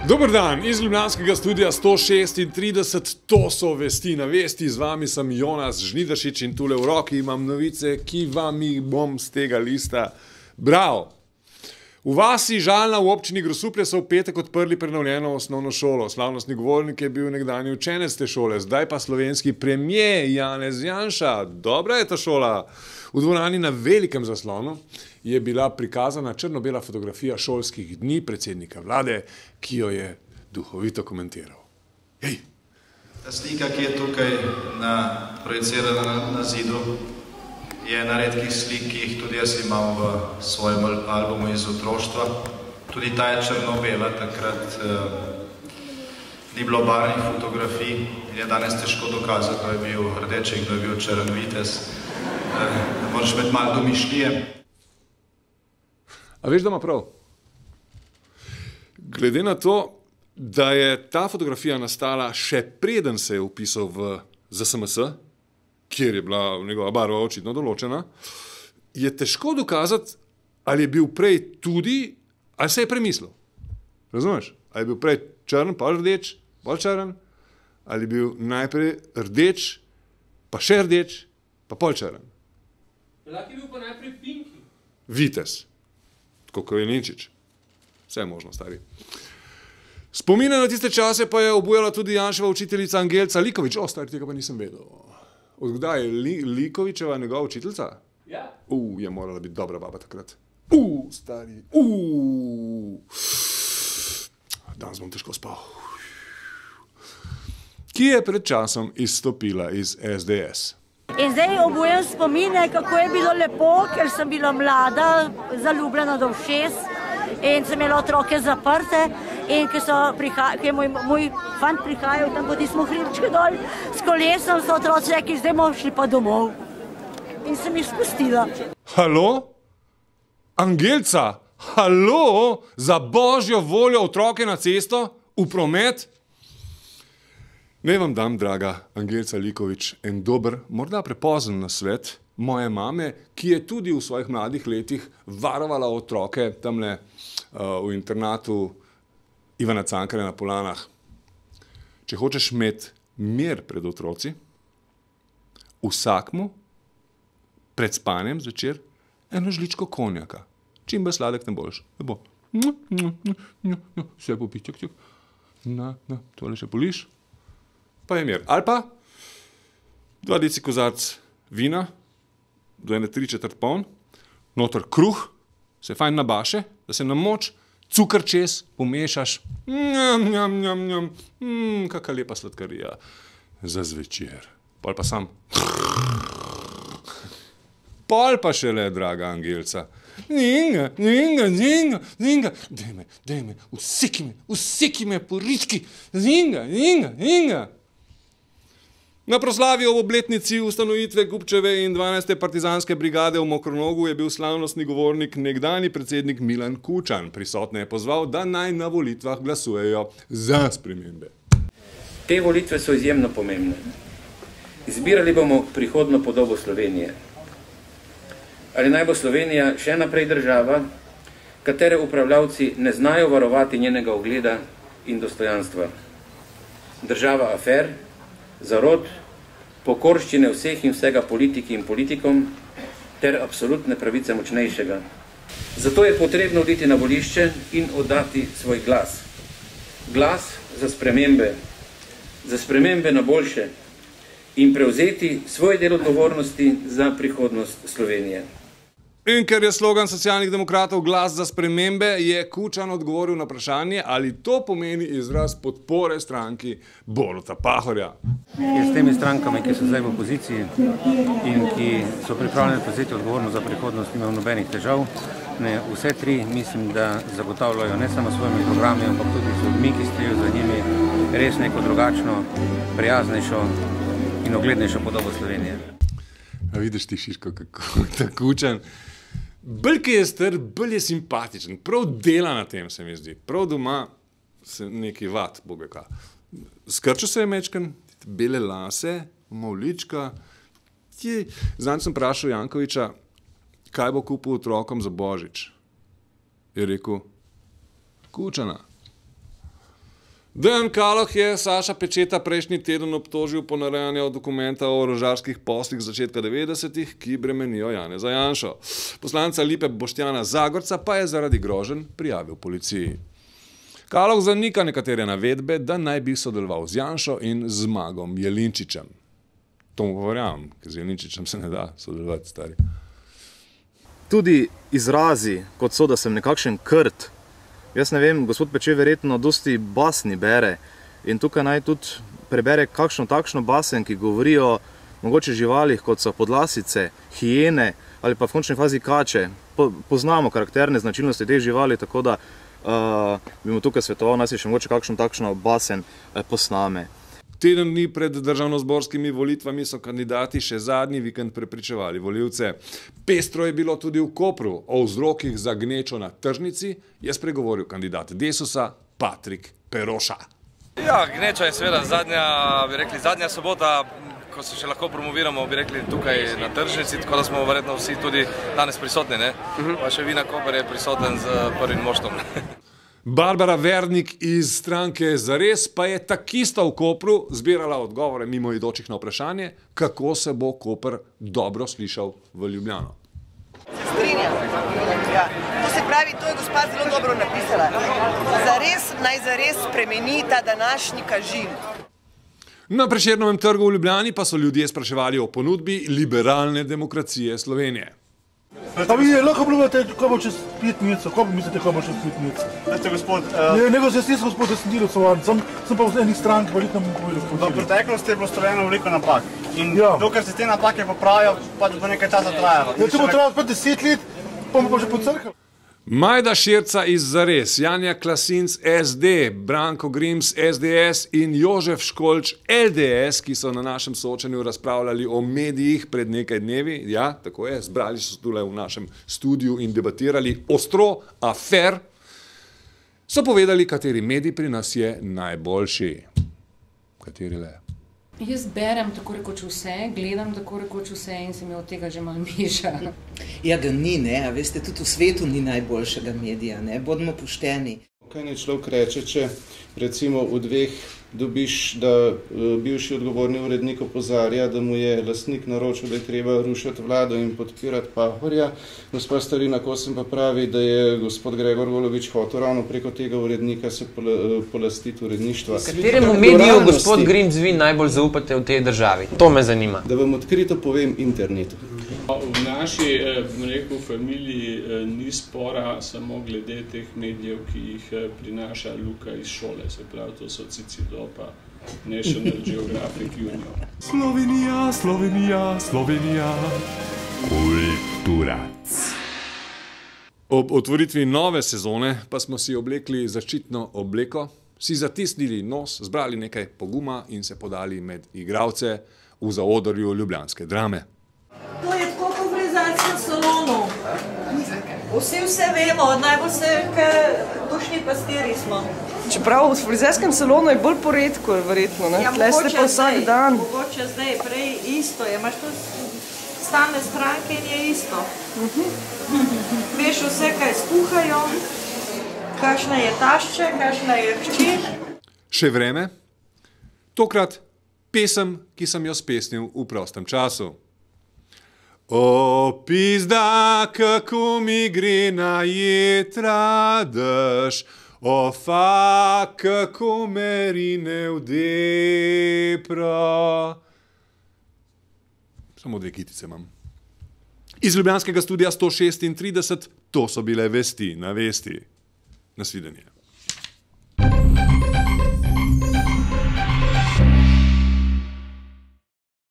Dober dan, iz ljubljanskega studia 136, to so Vesti na vesti, z vami sem Jonas Žnidaršič in tule v roki imam novice, ki vam jih bom z tega lista bral. V vasi Žalna v občini Grosuplje so v petek odprli prenovljeno osnovno šolo. Slavnostni govornik je bil nekdanji učenec te šole, zdaj pa slovenski premier Janez Janša. Dobra je ta šola. V dvorani na velikem zaslonu je bila prikazana črno-bela fotografija šolskih dni predsednika vlade, ki jo je duhovito komentiral. Hej! Ta slika, ki je tukaj projicirana na zidu, je ena redkih slik, ki jih tudi jaz imam v svojem albumu iz otroštva. Tudi ta je črno-bela, takrat ni bilo barvnih fotografij in je danes težko dokazati, kdo je bil rdeči in kdo je bil črn vitez. Moraš imeti malo domišljije. A veš, da ima prav? Glede na to, da je ta fotografija nastala še preden se je vpisal v ZSMS, kjer je bila njegova barva očitno določena, je težko dokazati, ali je bil prej tudi, ali se je premislil. Razumeš? Ali je bil prej črn, pa rdeč, bolj črn, ali je bil najprej rdeč, pa še rdeč, pa pol črn. Lahko je bil pa najprej pinki. Vitez. Tako kot je Nenčič. Vse je možno, stari. Spomine na tiste čase pa je obujala tudi Janševa učiteljica Angelca Likovič. O, stari, tega pa nisem vedel. Odkdaj je Likovičeva njegova učiteljica? Ja. Je morala biti dobra baba takrat. Stari. Danes bom težko spal. Ki je pred časom izstopila iz SDS. In zdaj obujam spomine, kako je bilo lepo, ker sem bila mlada, zaljubljena do všes in sem imela otroke zaprte in ko je moj fant prihajal tam po tismo hribčke dol s kolesom, so otroci rekli, zdaj bomo šli pa domov. In sem jih spustila. Halo? Angelca? Halo? Za božjo voljo otroke na cesto? V promet? Naj vam dam, draga Angelca Likovič, en dober, morda prepozen nasvet moje mame, ki je tudi v svojih mladih letih varovala otroke tamle v internatu Ivana Cankarja na Polanah. Če hočeš imeti mir pred otroci, vsakmu pred spanjem zvečer eno žličko konjaka. Čim bolj sladek, tem boljš. Da bo vse popi, tole še poliš. Pa je mir. Ali pa 2 deci kozarc vina, do 1,3/4 poln, noter kruh, se fajn nabaše, da se namoč, cukr čez, pomešaš, kakva lepa sladkarija za zvečer. Pol pa sam. Pol pa šele, draga Angelca. Zinga, dej me, useki me po rički, zinga. Na proslavi ob obletnici ustanovitve Gubčeve in 12. partizanske brigade v Mokronogu je bil slavnostni govornik nekdanji predsednik Milan Kučan. Prisotne je pozval, da naj na volitvah glasujejo za spremembe. Te volitve so izjemno pomembne. Izbirali bomo prihodno podobo Slovenije. Ali naj bo Slovenija še naprej država, katere upravljavci ne znajo varovati njenega ugleda in dostojanstva. Država afer, zarod, pokorščine vseh in vsega politiki in politikom ter absolutne pravice močnejšega. Zato je potrebno oditi na volišče in oddati svoj glas. Glas za spremembe na boljše in prevzeti svoj del odgovornosti za prihodnost Slovenije. In ker je slogan Socialnih demokratov glas za spremembe, je Kučan odgovoril na vprašanje, ali to pomeni izraz podpore stranki Boruta Pahorja. S temi strankami, ki so zdaj v opoziciji in ki so pripravljene prevzeti odgovornost za prihodnost, nimam nobenih težav. Vse tri mislim, da zagotavljajo ne samo svojimi programi, ampak tudi z ljudmi, ki stojijo za njimi, res neko drugačno, prijaznejšo in uglednejšo podobo Slovenije. A vidiš ti, Šiško, kako ta Kučan, bolj ki je star, bolj je simpatičen, prav dela na tem, se mi zdi. Prav doma se neki vat, bogaka. Skrčil se je mečken, bele lase, mavlička. Zanj sem vprašal Jankoviča, kaj bo kupil otrokom za Božič. Je rekel, Kučana. Dejan Kaloh je Saša Pečeta prejšnji teden obtožil ponarejanja dokumenta o orožarskih poslih začetka 90-ih, ki bremenijo Janeza Janšo. Poslanca Lipe Boštjana Zagorca pa je zaradi groženj prijavil policiji. Kaloh zanika nekatere navedbe, da naj bi sodeloval z Janšo in Zmagom Jelinčičem. To mu verjamem, ker z Jelinčičem se ne da sodelovati, stari. Tudi izrazi, kot so, da sem nekakšen krt. Jaz ne vem, gospod Peče verjetno dosti basni bere in tukaj naj tudi prebere kakšno takšno basen, ki govorijo mogoče živalih, kot so podlasice, hijene ali pa v končni fazi kače. Poznamo karakterne značilnosti teh živali, tako da bi mu tukaj svetoval, naj si še mogoče kakšno takšno basen posname. Teden dni pred državnozborskimi volitvami so kandidati še zadnji vikend prepričevali volivce. Pestro je bilo tudi v Kopru. O vzrokih za gnečo na tržnici je spregovoril kandidat Desusa Patrik Peroša. Ja, gneča je seveda zadnja sobota, ko se še lahko promoviramo, tukaj na tržnici, tako da smo verjetno vsi tudi danes prisotni, ne? Pa še Vina Koper je prisoten z prvim moštvom. Barbara Vernik iz stranke Zares pa je takisto v Kopru zbirala odgovore mimoidočih na vprašanje, kako se bo Koper dobro slišal v Ljubljano. Se strinjam. Ja. To se pravi, to je gospa zelo dobro napisala. Naj Zares spremeni ta današnji kažin. Na Prešernovem trgu v Ljubljani pa so ljudje spraševali o ponudbi liberalne demokracije Slovenije. Pa vi lahko obljubljate, ko bo čez 5 minut, ko mislite, ko bo čez 5 minut? Veste, gospod... Nego se jaz gospod, da sem deloval, sem pa v enih strank, verjetno bom povedal. V preteklosti je bilo storjeno veliko napak. In dokler se te napake popravijo, pa do nekaj časa trajajo. Če bo trajalo pa 10 let, pa bomo pa že pocrkali. Majda Širca iz Zares, Janja Klasinc SD, Branko Grims SDS in Jožef Školč LDS, ki so na našem soočenju razpravljali o medijih pred nekaj dnevi, ja, tako je, zbrali so tule v našem studiu in debatirali ostro, a fair, so povedali, kateri medij pri nas je najboljši. Kateri le? Jaz berem tako rekoč vse, gledam tako rekoč vse in se mi od tega že malo meša. Ja, ga ni, ne, a veste, tudi v svetu ni najboljšega medija, ne, bodimo pošteni. Kaj naj človek reče, če recimo v 2 dobiš, da bivši odgovorni urednik opozarja, da mu je lastnik naročil, da je treba rušiti vlado in podpirati Pahorja. Gospa Starina Kosen pa pravi, da je gospod Gregor Golovič hotel ravno preko tega urednika se polastiti uredništva. Kateremu mediju, gospod Grims, vi najbolj zaupate v tej državi? To me zanima. Da vam odkrito povem internetu. V naši, familiji ni spora samo glede teh medijev, ki jih prinaša Luka iz šole, se pravi, to so Cicido pa National Geographic Union. Slovenija, Slovenija, Slovenija, kulturac. Ob otvoritvi nove sezone pa smo si oblekli zaščitno obleko, si zatisnili nos, zbrali nekaj poguma in se podali med igralce v zaodrju ljubljanske drame. To je tako kot v frizerskem salonu. Vse vemo, najbolj se, ker dušni pastiri smo. Čeprav v frizerskem salonu je bolj poredko, verjetno, ne? Tle ste pa vsak dan. Mogoče zdaj, prej isto je. Imaš tu stalne stranke in je isto. Veš vse, kaj skuhajo, kakšna je tašče, kakšna je hči. Še vreme? Tokrat pesem, ki sem jo spesnil v prostem času. O, pizda, kako mi gre na jetra dež, o, fa, kako me rine v depra. Samo 2 kitice imam. Iz ljubljanskega studia 136, to so bile vesti na vesti. Nasvidenje.